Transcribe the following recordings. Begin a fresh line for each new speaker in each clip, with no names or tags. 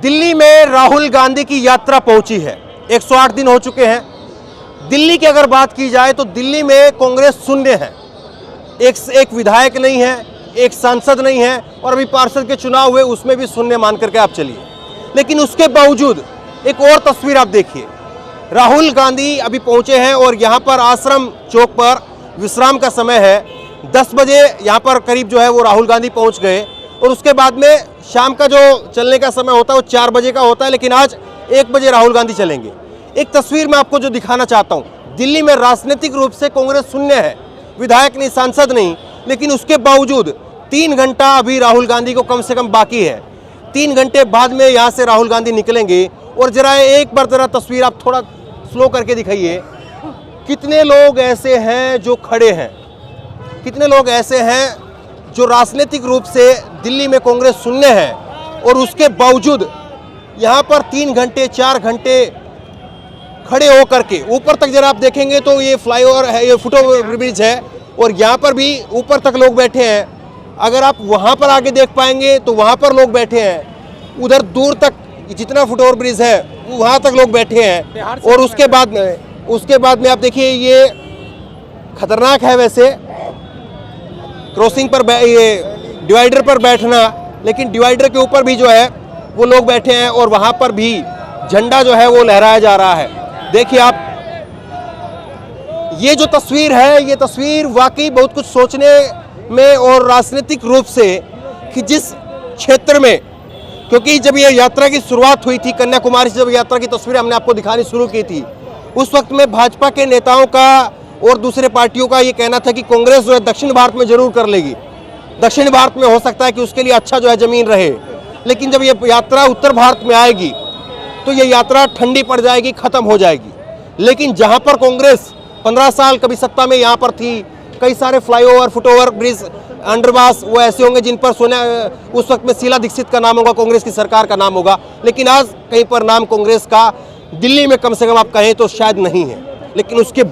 दिल्ली में राहुल गांधी की यात्रा पहुंची है। 108 दिन हो चुके हैं। दिल्ली की अगर बात की जाए तो दिल्ली में कांग्रेस शून्य है। एक विधायक नहीं है, एक सांसद नहीं है, और अभी पार्षद के चुनाव हुए उसमें भी शून्य मान करके आप चलिए। लेकिन उसके बावजूद एक और तस्वीर आप देखिए, राहुल गांधी अभी पहुंचे हैं और यहाँ पर आश्रम चौक पर विश्राम का समय है। 10 बजे यहाँ पर करीब जो है वो राहुल गांधी पहुँच गए, और उसके बाद में शाम का जो चलने का समय होता है वो 4 बजे का होता है, लेकिन आज 1 बजे राहुल गांधी चलेंगे। एक तस्वीर मैं आपको जो दिखाना चाहता हूँ, दिल्ली में राजनीतिक रूप से कांग्रेस शून्य है, विधायक नहीं, सांसद नहीं, लेकिन उसके बावजूद 3 घंटा अभी राहुल गांधी को कम से कम बाकी है। 3 घंटे बाद में यहाँ से राहुल गांधी निकलेंगे। और जरा एक बार जरा तस्वीर आप थोड़ा स्लो करके दिखाइए, कितने लोग ऐसे हैं जो खड़े हैं, कितने लोग ऐसे हैं जो राजनीतिक रूप से दिल्ली में कांग्रेस शून्य है, और उसके बावजूद यहाँ पर 3 घंटे 4 घंटे खड़े होकर के ऊपर तक जरा आप देखेंगे तो ये फ्लाईओवर है, ये फुटओवर ब्रिज है, और यहाँ पर भी ऊपर तक लोग बैठे हैं। अगर आप वहाँ पर आगे देख पाएंगे तो वहाँ पर लोग बैठे हैं, उधर दूर तक जितना फुटओवर ब्रिज है वहाँ तक लोग बैठे हैं। और उसके बाद में आप देखिए, ये खतरनाक है वैसे क्रॉसिंग पर ये डिवाइडर पर बैठना, लेकिन डिवाइडर के ऊपर भी जो है वो लोग बैठे हैं, और वहाँ पर भी झंडा जो है वो लहराया जा रहा है। देखिए आप, ये जो तस्वीर है, ये तस्वीर वाकई बहुत कुछ सोचने में, और राजनीतिक रूप से कि जिस क्षेत्र में, क्योंकि जब ये यात्रा की शुरुआत हुई थी कन्याकुमारी से, जब यात्रा की तस्वीरें हमने आपको दिखानी शुरू की थी, उस वक्त में भाजपा के नेताओं का और दूसरे पार्टियों का ये कहना था कि कांग्रेस जो है दक्षिण भारत में जरूर कर लेगी, दक्षिण भारत में हो सकता है कि उसके लिए अच्छा जो है जमीन रहे। लेकिन जब ये यात्रा उत्तर भारत में आएगी तो ये यात्रा ठंडी पड़ जाएगी, खत्म हो जाएगी। लेकिन जहां पर कांग्रेस 15 साल कभी सत्ता में यहाँ पर थी, कई सारे फ्लाईओवर, फुटओवर ब्रिज, अंडरपास वो ऐसे होंगे जिन पर उस वक्त में शीला दीक्षित का नाम होगा, कांग्रेस की सरकार का नाम होगा, लेकिन आज कहीं पर नाम कांग्रेस का दिल्ली में कम से कम आप कहें तो शायद नहीं है। लेकिन उसके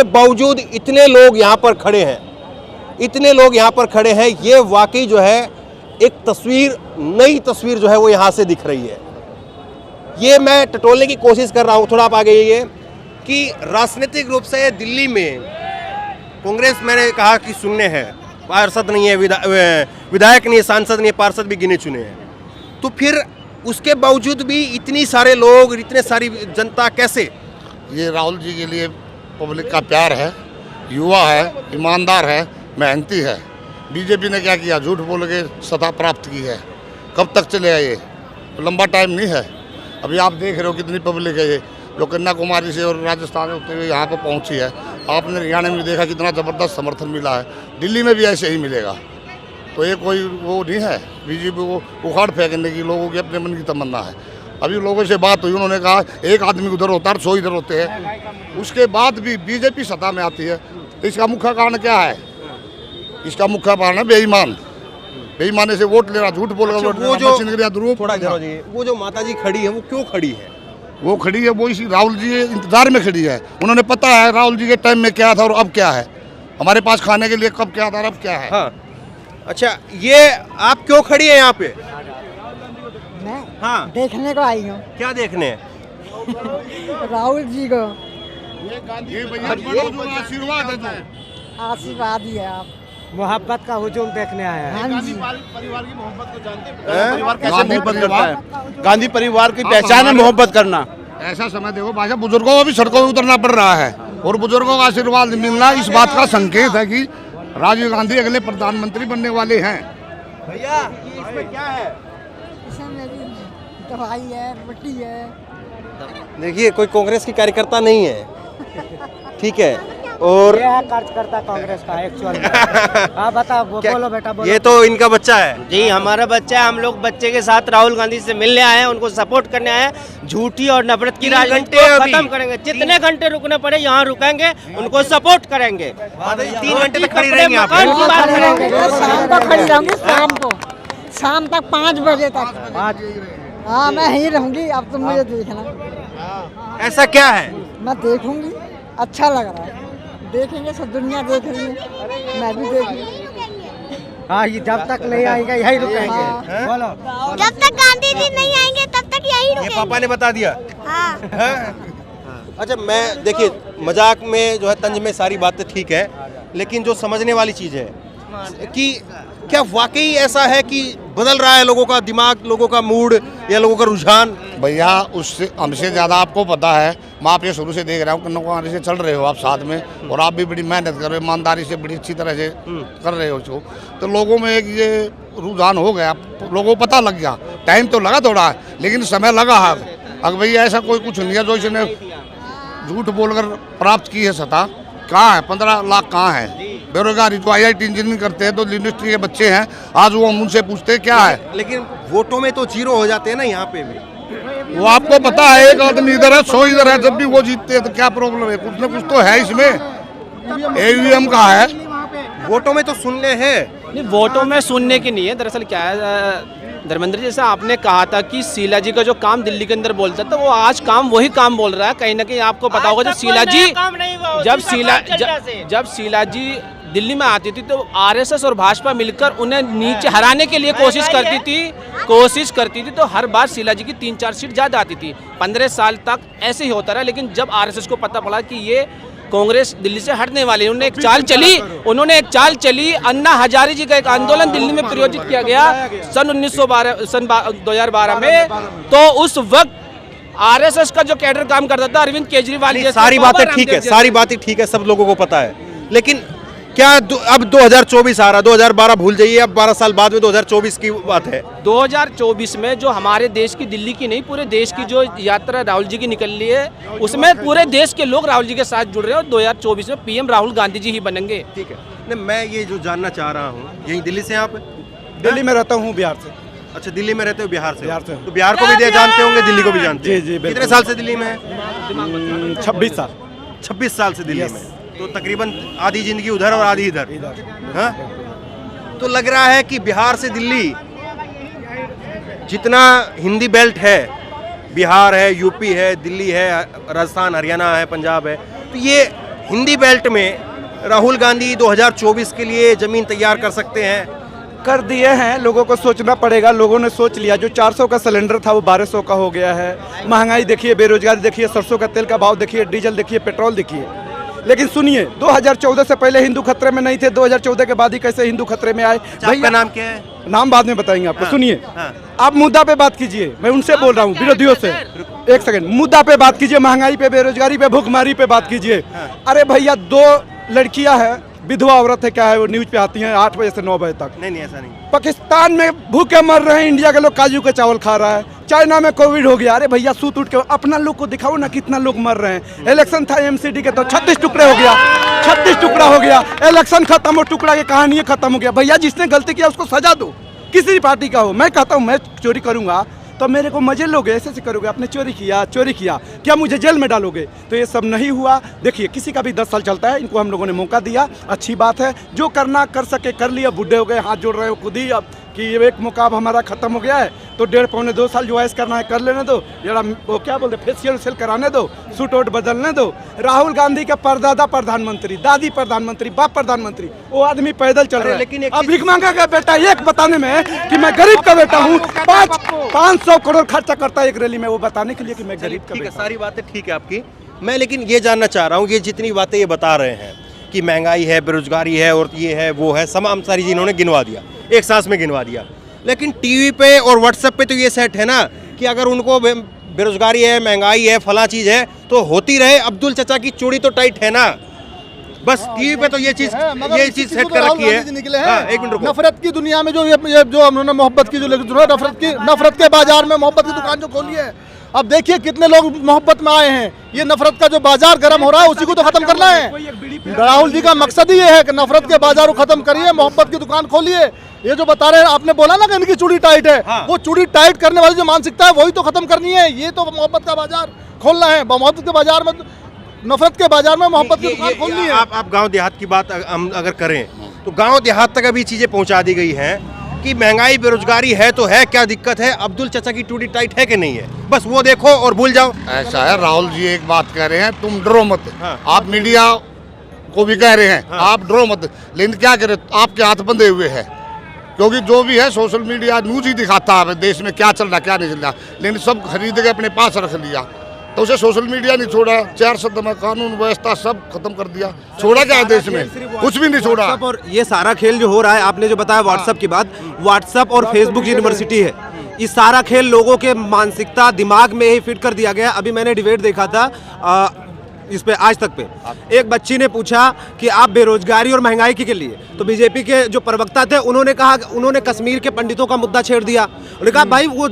बावजूद इतने लोग यहाँ पर खड़े हैं, इतने लोग यहाँ पर खड़े हैं, ये वाकई जो है एक तस्वीर, नई तस्वीर जो है वो यहाँ से दिख रही है। ये मैं टटोलने की कोशिश कर रहा हूँ, थोड़ा आप आगे आइए, कि राजनीतिक रूप से दिल्ली में कांग्रेस, मैंने कहा कि शून्य है, पार्षद नहीं है, विधायक नहीं है, सांसद नहीं है, पार्षद भी गिने चुने हैं। तो फिर उसके बावजूद भी इतनी सारे लोग, इतने सारी जनता कैसे?
ये राहुल जी के लिए पब्लिक का प्यार है, युवा है, ईमानदार है, मेहनती है। बीजेपी ने क्या किया, झूठ बोल के सत्ता प्राप्त की है। कब तक चलेगा ये? लंबा टाइम नहीं है। अभी आप देख रहे हो कितनी पब्लिक है, ये जो कन्याकुमारी से और राजस्थान होते हुए यहाँ पर पहुँची है। आपने हरियाणा में देखा कितना ज़बरदस्त समर्थन मिला है, दिल्ली में भी ऐसे ही मिलेगा। तो ये कोई वो नहीं है बीजेपी को उखाड़ फेंकने की, लोगों के अपने मन की तमन्ना है। अभी लोगों से बात हुई, उन्होंने कहा एक आदमी उधर होता है 100 इधर होते हैं। उसके बाद भी बीजेपी सत्ता में आती है, तो इसका मुख्य कारण क्या है? इसका मुख्य कारण है बेईमान, बेईमाने से वोट ले रहा, झूठ बोल रहा।
वो जो माता जी खड़ी है, वो क्यों खड़ी है?
वो खड़ी है, वो इसी राहुल जी के इंतजार में खड़ी है। उन्होंने पता है राहुल जी के टाइम में क्या था और अब क्या है, हमारे पास खाने के लिए कब क्या था, अब क्या है।
हाँ। अच्छा, ये आप क्यों खड़ी है यहाँ पे?
मैं
हाँ,
देखने को आई हूँ।
क्या देखने?
राहुल जी को।
ये भैया आशीर्वाद है, जो
आशीर्वाद ही है। आप
मोहब्बत का हुजूम देखने आए हैं।
हाँ जी।
परिवार की मोहब्बत को जानते हैं?
परिवार कैसे मोहब्बत करता है? गांधी परिवार की पहचान है मोहब्बत करना।
ऐसा समय देखो भाई, बुजुर्गों को भी सड़कों में उतरना पड़ रहा है, और बुजुर्गों का आशीर्वाद मिलना इस बात का संकेत है कि राजीव गांधी अगले प्रधानमंत्री बनने वाले हैं।
भैया इसमें क्या है?
इसमें भी दवाई है, रोटी है।
देखिए, कोई कांग्रेस की कार्यकर्ता नहीं है, ठीक है, और
ये है कार्यकर्ता कांग्रेस का एक्चुअल में। हाँ बताओ, बोलो बेटा बोलो।
ये तो इनका बच्चा है
जी, हमारा बच्चा है। हम लोग बच्चे के साथ राहुल गांधी से मिलने आए हैं, उनको सपोर्ट करने आए हैं। झूठी और नफरत की राजनीति को खत्म करेंगे। जितने घंटे रुकने पड़े यहाँ रुकेंगे, उनको सपोर्ट करेंगे।
3 घंटे तक खड़ी रहेंगे आप?
शाम को खड़ी रहूंगी, शाम तक 5 बजे तक। हाँ, मैं यहीं रहूंगी। अब तुम मुझे देखना।
ऐसा क्या है?
मैं देखूंगी, अच्छा लग रहा है। देखेंगे, सब दुनिया देख रही है, मैं भी देखूंगी।
हाँ, ये जब तक नहीं आएगा यही रुकेंगे। बोलो
जब तक गांधी जी नहीं आएंगे तब तक यही
ये
रुकेंगे।
पापा ने बता दिया।
हाँ।
अच्छा, मैं देखिए मजाक में जो है, तंज में सारी बातें ठीक है, लेकिन जो समझने वाली चीज़ है कि क्या वाकई ऐसा है कि बदल रहा है लोगों का दिमाग, लोगों का मूड या लोगों का रुझान?
भैया उससे हमसे ज़्यादा आपको पता है, मैं आप ये शुरू से देख रहा हूँ, कन्याकुमारी से चल रहे हो आप साथ में, और आप भी बड़ी मेहनत कर रहे हो, ईमानदारी से बड़ी अच्छी तरह से कर रहे हो उसको, तो लोगों में एक ये रुझान हो गया, लोगों को पता लग गया। टाइम तो लगा थोड़ा, लेकिन समय लगा है। अगर भैया ऐसा कोई कुछ नहीं है जो इसने झूठ बोलकर प्राप्त की है सत्ता। कहाँ है 15 लाख? कहाँ है बेरोजगारी? जो IIT इंजीनियरिंग करते हैं तो यूनिवर्सिटी के बच्चे हैं, आज वो हम उनसे पूछते हैं क्या है।
लेकिन वोटों में तो जीरो हो जाते हैं ना यहाँ पे भी।
वो आपको पता है, एक आदमी इधर है 100 इधर है, जब भी वो जीतते हैं तो क्या प्रॉब्लम है? कुछ ना कुछ तो है इसमें। AVM का है,
वोटों में तो सुनने हैं।
नहीं, वोटों में सुनने की नहीं है। दरअसल क्या है धर्मेंद्र जी, जैसा आपने कहा था कि शीला जी का जो काम दिल्ली के अंदर बोलता था, वो आज काम वही काम बोल रहा है। कहीं ना कहीं आपको पता होगा, जब शीला जी जब शीला जी दिल्ली में आती थी तो RSS और भाजपा मिलकर उन्हें नीचे हराने के लिए कोशिश करती थी तो हर बार शीला जी की 3-4 सीट ज़्यादा आती थी। 15 साल तक ऐसे ही होता रहा, लेकिन जब RSS को पता पड़ा कि ये कांग्रेस दिल्ली से हटने वाली, उन्होंने एक चाल चली। अन्ना हजारे जी का एक आंदोलन दिल्ली में प्रायोजित किया गया सन 2012 में। तो उस वक्त RSS का जो कैडर काम करता था, अरविंद केजरीवाल जैसे,
सारी बातें ठीक है, सारी बातें ठीक है, सब लोगों को पता है। लेकिन क्या अब 2024 आ रहा, 2012 भूल जाइए, अब 12 साल बाद में 2024 की बात है।
2024 में जो हमारे देश की, दिल्ली की नहीं पूरे देश की जो यात्रा राहुल जी की निकल रही है, उसमें पूरे देश के लोग राहुल जी के साथ जुड़ रहे हैं और 2024 में PM राहुल गांधी जी ही बनेंगे।
ठीक है। नहीं, मैं ये जो जानना चाह रहा हूँ, यही दिल्ली से आप?
दिल्ली में रहता हूँ, बिहार से।
अच्छा, दिल्ली में रहते हो? बिहार से।
बिहार से।
तो बिहार को भी जानते होंगे, दिल्ली को भी जानते हैं?
जी, बिल्कुल।
कितने साल से दिल्ली में है?
26 साल।
26 साल से दिल्ली में, तो तकरीबन आधी जिंदगी उधर और आधी इधर। हाँ? तो लग रहा है कि बिहार से दिल्ली, जितना हिंदी बेल्ट है, बिहार है, यूपी है, दिल्ली है, राजस्थान, हरियाणा है, पंजाब है, तो ये हिंदी बेल्ट में राहुल गांधी 2024 के लिए जमीन तैयार कर सकते हैं?
कर दिए हैं, लोगों को सोचना पड़ेगा। लोगों ने सोच लिया, जो 400 का सिलेंडर था वो 1200 का हो गया है। महंगाई देखिए, बेरोजगारी देखिए, सरसों का तेल का भाव देखिए, डीजल देखिए, पेट्रोल देखिए। लेकिन सुनिए, 2014 से पहले हिंदू खतरे में नहीं थे, 2014 के बाद ही कैसे हिंदू खतरे में आए?
आपका नाम क्या है?
नाम बाद में बताएंगे आपको।
हाँ,
सुनिए,
हाँ।
आप मुद्दा पे बात कीजिए। मैं उनसे बोल रहा हूँ, विरोधियों से। एक सेकंड, मुद्दा पे बात कीजिए, महंगाई पे, बेरोजगारी पे, भूखमरी पे बात कीजिए। अरे भैया, 2 लड़कियां हैं, विधवा औरत है, क्या है वो, न्यूज पे आती हैं 8 बजे से 9 बजे तक।
नहीं, ऐसा नहीं।
पाकिस्तान में भूखे मर रहे हैं, इंडिया के लोग काजू के चावल खा रहा है। चाइना में कोविड हो गया। अरे भैया, सूत उठ के अपना लोग को दिखाओ ना, कितना लोग मर रहे हैं। इलेक्शन था MCD के, तो 36 टुकड़े हो गया, 36 टुकड़ा हो गया। इलेक्शन खत्म हो, टुकड़ा की कहानी खत्म हो गया। भैया, जिसने गलती किया उसको सजा दो, किसी भी पार्टी का हो। मैं कहता हूँ, मैं चोरी करूंगा तो मेरे को मजे लोगे, ऐसे करोगे। आपने चोरी किया, क्या मुझे जेल में डालोगे? तो ये सब नहीं हुआ। देखिए, किसी का भी 10 साल चलता है, इनको हम लोगों ने मौका दिया, अच्छी बात है। जो करना कर सके कर लिया, बूढ़े हो गए, हाथ जोड़ रहे हो खुद ही अब कि ये एक मौका अब हमारा खत्म हो गया है, तो 1.5-2 साल जो ऐसा करना है कर लेने दो। जरा वो क्या बोलते, फेशियल कराने दो, सूट वोट बदलने दो। राहुल गांधी का परदादा प्रधानमंत्री, दादी प्रधानमंत्री, बाप प्रधानमंत्री, वो आदमी पैदल चल रहा है।
लेकिन
अब भीख मांगा का बेटा एक बताने में कि मैं गरीब का बेटा हूँ, 500 करोड़ खर्चा करता है एक रैली में, वो बताने के लिए कि मैं गरीब का
ठीक है,
बेटा।
सारी बातें ठीक है आपकी। मैं लेकिन ये जानना चाह रहा हूँ, ये जितनी बातें ये बता रहे हैं कि महंगाई है, बेरोजगारी है, और ये है, वो है, तमाम सारी चीज़ इन्होंने गिनवा दिया, एक सांस में गिनवा दिया। लेकिन टीवी पे और व्हाट्सएप पे तो ये सेट है ना कि अगर उनको बेरोजगारी है, महंगाई है, फला चीज़ है, तो होती रहे। अब्दुल चचा की चूड़ी तो टाइट है ना, बस टीवी पे तो ये चीज सेट कर रखी है। हाँ, एक मिनट रुको।
नफरत की दुनिया में जो ये जो उन्होंने मोहब्बत की जो नफरत के बाजार में मोहब्बत की दुकान जो खोली है, अब देखिए कितने लोग मोहब्बत में आए हैं। ये नफरत का जो बाजार गर्म हो रहा है, उसी को तो खत्म करना है। राहुल जी का मकसद ही ये है कि नफरत के बाजार को खत्म करिए, मोहब्बत की दुकान खोलिए। ये जो बता रहे हैं, आपने बोला ना कि इनकी चूड़ी टाइट है,
हाँ।
वो चूड़ी टाइट करने वाली जो मानसिकता है वही तो खत्म करनी है। ये तो मोहब्बत का बाजार खोलना है, मोहब्बत के बाजार में, नफरत के बाजार में मोहब्बत की दुकान खोलनी है।
आप गांव देहात की बात हम अगर करें तो गांव देहात तक अभी चीजें पहुंचा दी गई हैं कि महंगाई बेरोजगारी है तो है, क्या दिक्कत है, अब्दुल चचा की टूटी टाइट है कि नहीं है, बस वो देखो और भूल जाओ।
ऐसा है, राहुल जी एक बात कह रहे हैं, तुम डरो मत।
हाँ।
आप मीडिया को भी कह रहे हैं,
हाँ।
आप डरो मत, लेकिन क्या करें, आपके हाथ बंधे हुए हैं। क्योंकि जो भी है सोशल मीडिया न्यूज़ ही दिखाता है देश में क्या चल रहा क्या नहीं चल रहा, लेकिन सब खरीद के अपने पास रख लिया। तो उसे सोशल मीडिया नहीं छोड़ा, 4 शब्द में कानून व्यवस्था सब खत्म कर दिया। छोड़ा क्या है देश में? कुछ भी नहीं छोड़ा।
और ये सारा खेल जो हो रहा है, आपने जो बताया व्हाट्सएप की बात, व्हाट्सएप और फेसबुक यूनिवर्सिटी है। इस सारा खेल लोगों के मानसिकता दिमाग में ही फिट कर दिया गया। अभी मैंने डिबेट देखा था इस पे आज तक पे, एक बच्ची ने पूछा कि आप बेरोजगारी और महंगाई के लिए, तो बीजेपी के जो प्रवक्ता थे उन्होंने कहा, उन्होंने कश्मीर के पंडितों का मुद्दा छेड़ दिया। उन्होंने कहा भाई वो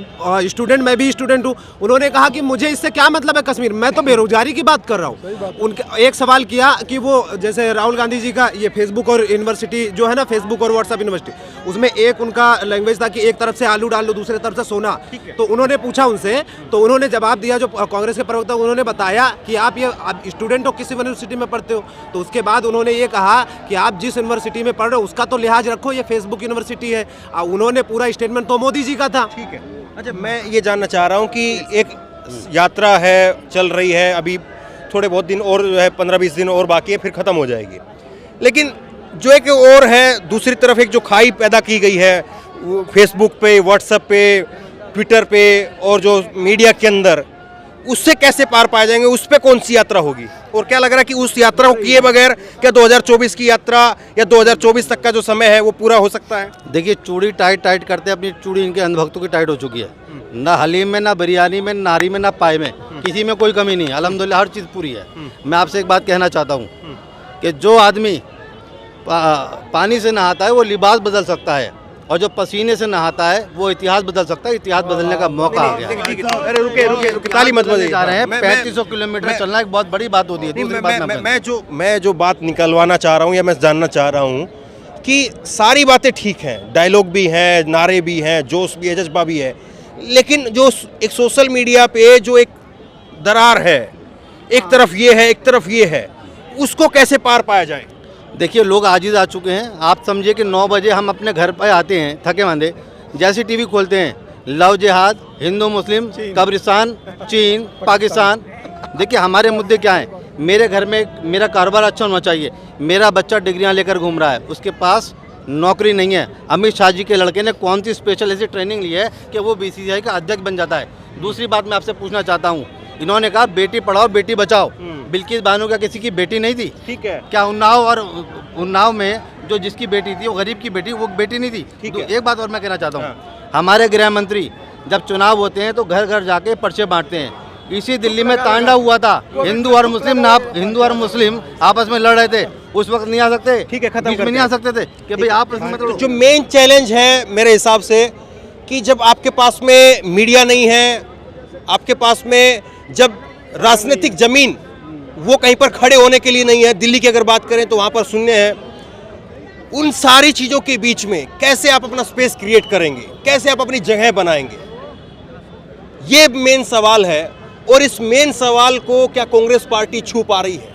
स्टूडेंट, मैं भी स्टूडेंट हूँ। उन्होंने कहा कि मुझे इससे क्या मतलब है कश्मीर, मैं तो बेरोजगारी की बात कर रहा हूँ। उनके एक सवाल किया कि वो जैसे राहुल गांधी जी का ये फेसबुक और यूनिवर्सिटी जो है ना, फेसबुक और व्हाट्सएप यूनिवर्सिटी, उसमें एक उनका लैंग्वेज था कि एक तरफ से आलू डाल लो, दूसरे तरफ से सोना। तो उन्होंने पूछा उनसे, तो उन्होंने जवाब दिया, जो कांग्रेस के प्रवक्ता, उन्होंने बताया कि आप ये स्टूडेंट हो, किस यूनिवर्सिटी में पढ़ते हो। तो उसके बाद उन्होंने ये कहा कि आप जिस यूनिवर्सिटी में पढ़ रहे हो उसका तो लिहाज रखो, ये फेसबुक यूनिवर्सिटी है। उन्होंने पूरा स्टेटमेंट तो मोदी जी का था।
ठीक है। अच्छा, मैं ये जानना चाह रहा हूँ कि एक यात्रा है, चल रही है, अभी थोड़े बहुत दिन और जो है 15-20 दिन और बाकी है, फिर ख़त्म हो जाएगी। लेकिन जो एक और है, दूसरी तरफ एक जो खाई पैदा की गई है फेसबुक पे, व्हाट्सएप पे, ट्विटर पे और जो मीडिया के अंदर, उससे कैसे पार पाए जाएंगे? उस पे कौन सी यात्रा होगी? और क्या लग रहा है कि उस यात्रा को किए बगैर क्या 2024 की यात्रा या 2024 तक का जो समय है वो पूरा हो सकता है?
देखिए, चूड़ी टाइट करते अपनी चूड़ी इनके अंधभक्तों की टाइट हो चुकी है। ना हलीम में, ना बिरयानी में, नारी में, ना पाए में, किसी में कोई कमी नहीं है। अल्हम्दुलिल्लाह हर चीज़ पूरी है। मैं आपसे एक बात कहना चाहता हूँ कि जो आदमी पानी से नहाता है वो लिबास बदल सकता है, और जो पसीने से नहाता है वो इतिहास बदल सकता है। इतिहास बदलने का मौका आ गया।
अरे रुके, ताली मत बजाइए।
जा रहे हैं 3500 किलोमीटर चलना एक बहुत बड़ी बात होती है।
मैं जो बात निकलवाना चाह रहा हूँ या मैं जानना चाह रहा हूँ कि सारी बातें ठीक हैं, डायलॉग भी हैं, नारे भी हैं, जोश भी है, जज्बा भी है, लेकिन जो एक सोशल मीडिया पे जो एक दरार है, एक तरफ ये है, एक तरफ ये है, उसको कैसे पार पाया जाए?
देखिए, लोग आजिज आ चुके हैं। आप समझिए कि 9 बजे हम अपने घर पर आते हैं थके मांदे, जैसे टीवी खोलते हैं, लव जिहाद, हिंदू मुस्लिम, कब्रिस्तान, चीन, पाकिस्तान। देखिए, हमारे मुद्दे क्या हैं? मेरे घर में मेरा कारोबार अच्छा होना चाहिए, मेरा बच्चा डिग्रियां लेकर घूम रहा है, उसके पास नौकरी नहीं है। अमित शाह जी के लड़के ने कौन सी स्पेशल ऐसी ट्रेनिंग ली है कि वो BCCI का अध्यक्ष बन जाता है? दूसरी बात मैं आपसे पूछना चाहता हूँ, इन्होंने कहा बेटी पढ़ाओ बेटी बचाओ। बिल्किस बानो क्या किसी की बेटी नहीं थी? ठीक है। क्या उन्नाव में जो जिसकी बेटी थी वो गरीब की बेटी, वो बेटी नहीं थी? ठीक है। एक बात और मैं कहना चाहता हूँ, हमारे गृह मंत्री जब चुनाव होते हैं तो घर घर जाके पर्चे बांटते हैं। इसी दिल्ली में तांडव हुआ था, हिंदू और मुस्लिम आपस में लड़ रहे थे, उस वक्त नहीं आ सकते? ठीक है, खत्म नहीं आ सकते थे कि भाई आप मतलब
जो मेन चैलेंज है मेरे हिसाब से कि जब आपके पास में मीडिया नहीं है, आपके पास में जब राजनीतिक जमीन वो कहीं पर खड़े होने के लिए नहीं है, दिल्ली की अगर बात करें तो वहाँ पर शून्य है, उन सारी चीज़ों के बीच में कैसे आप अपना स्पेस क्रिएट करेंगे, कैसे आप अपनी जगह बनाएंगे, ये मेन सवाल है। और इस मेन सवाल को क्या कांग्रेस पार्टी छू पा रही है?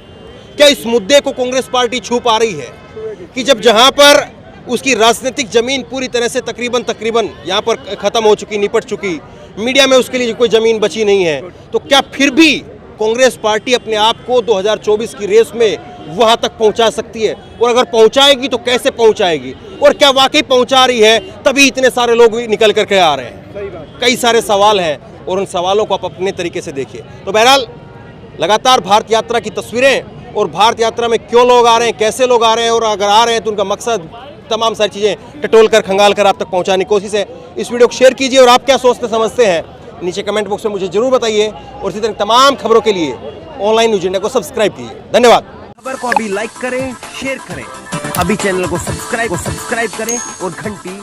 क्या इस मुद्दे को कांग्रेस पार्टी छू पा रही है कि जब जहाँ पर उसकी राजनीतिक जमीन पूरी तरह से तकरीबन यहाँ पर ख़त्म हो चुकी, निपट चुकी, मीडिया में उसके लिए कोई ज़मीन बची नहीं है, तो क्या फिर भी कांग्रेस पार्टी अपने आप को 2024 की रेस में वहां तक पहुंचा सकती है? और अगर पहुंचाएगी तो कैसे पहुंचाएगी? और क्या वाकई पहुंचा रही है? तभी इतने सारे लोग निकल करके आ रहे हैं। कई सारे सवाल हैं और उन सवालों को आप अपने तरीके से देखिए। तो बहरहाल लगातार भारत यात्रा की तस्वीरें और भारत यात्रा में क्यों लोग आ रहे हैं, कैसे लोग आ रहे हैं, और अगर आ रहे हैं तो उनका मकसद, तमाम सारी चीज़ें टटोल कर खंगाल कर आप तक पहुँचाने की कोशिश है। इस वीडियो को शेयर कीजिए और आप क्या सोचते समझते हैं नीचे कमेंट बॉक्स में मुझे जरूर बताइए, और इसी तरह तमाम खबरों के लिए ऑनलाइन न्यूज़ इंडिया को सब्सक्राइब कीजिए। धन्यवाद।
खबर को अभी लाइक करें, शेयर करें, अभी चैनल को सब्सक्राइब करें और घंटी